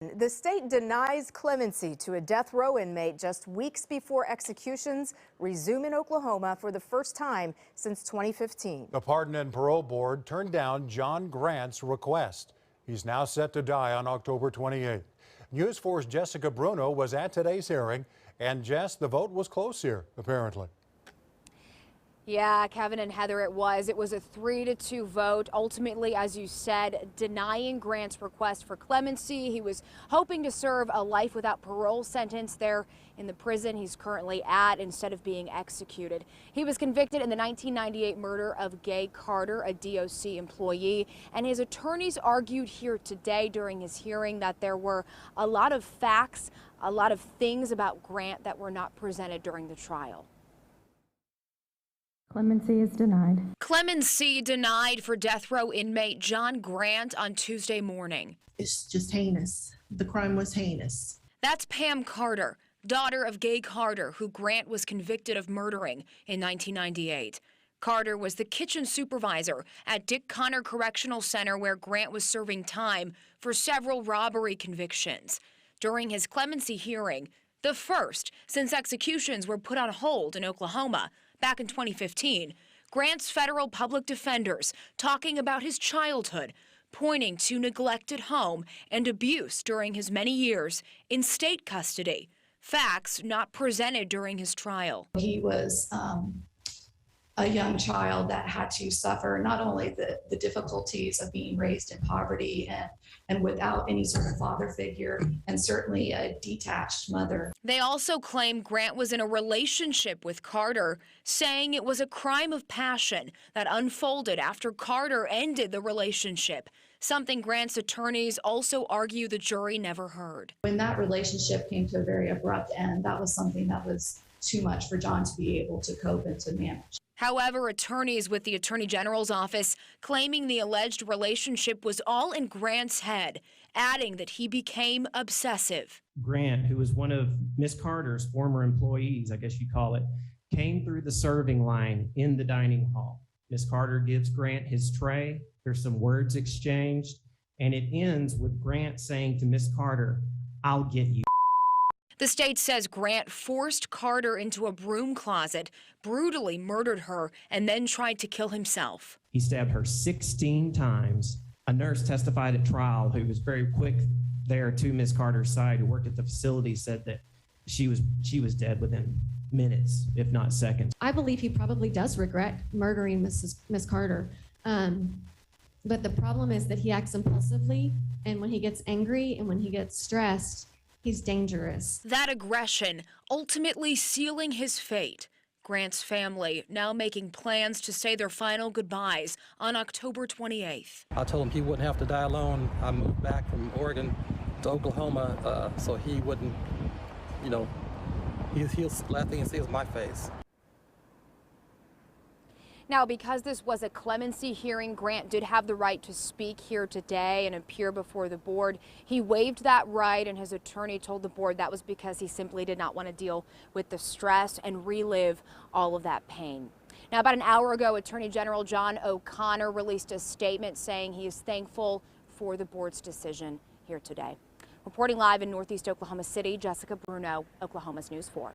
The state denies clemency to a death row inmate just weeks before executions resume in Oklahoma for the first time since 2015. The Pardon and Parole Board turned down John Grant's request. He's now set to die on October 28th. News 4's Jessica Bruno was at today's hearing, and Jess, the vote was close here, apparently. Yeah, Kevin and Heather, it was a 3-2 vote. Ultimately, as you said, denying Grant's request for clemency. He was hoping to serve a life without parole sentence there in the prison he's currently at instead of being executed. He was convicted in the 1998 murder of Gay Carter, a DOC employee, and his attorneys argued here today during his hearing that there were a lot of facts, a lot of things about Grant that were not presented during the trial. Clemency is denied. Clemency denied for death row inmate John Grant on Tuesday morning. It's just heinous. The crime was heinous. That's Pam Carter, daughter of Gay Carter, who Grant was convicted of murdering in 1998. Carter was the kitchen supervisor at Dick Connor Correctional Center, where Grant was serving time for several robbery convictions. During his clemency hearing, the first since executions were put on hold in Oklahoma back in 2015, Grant's federal public defenders talking about his childhood, pointing to neglected home and abuse during his many years in state custody, facts not presented during his trial. He was a young child that had to suffer not only the difficulties of being raised in poverty and without any sort of father figure, and certainly a detached mother. They also claim Grant was in a relationship with Carter, saying it was a crime of passion that unfolded after Carter ended the relationship, something Grant's attorneys also argue the jury never heard. When that relationship came to a very abrupt end, that was something that was too much for John to be able to cope and to manage. However, attorneys with the Attorney General's office claiming the alleged relationship was all in Grant's head, adding that he became obsessive. Grant, who was one of Miss Carter's former employees, I guess you call it, came through the serving line in the dining hall. Miss Carter gives Grant his tray. There's some words exchanged, and it ends with Grant saying to Miss Carter, "I'll get you." The state says Grant forced Carter into a broom closet, brutally murdered her, and then tried to kill himself. He stabbed her 16 times. A nurse testified at trial who was very quick there to Miss Carter's side, who worked at the facility, said that she was dead within minutes, if not seconds. I believe he probably does regret murdering Miss Carter. But the problem is that he acts impulsively, and when he gets angry and when he gets stressed, he's dangerous. That aggression ultimately sealing his fate. Grant's family now making plans to say their final goodbyes on October 28th. I told him he wouldn't have to die alone. I moved back from Oregon to Oklahoma so he wouldn't, he'll last thing he sees my face. Now, because this was a clemency hearing, Grant did have the right to speak here today and appear before the board. He waived that right, and his attorney told the board that was because he simply did not want to deal with the stress and relive all of that pain. Now, about an hour ago, Attorney General John O'Connor released a statement saying he is thankful for the board's decision here today. Reporting live in Northeast Oklahoma City, Jessica Bruno, Oklahoma's News 4.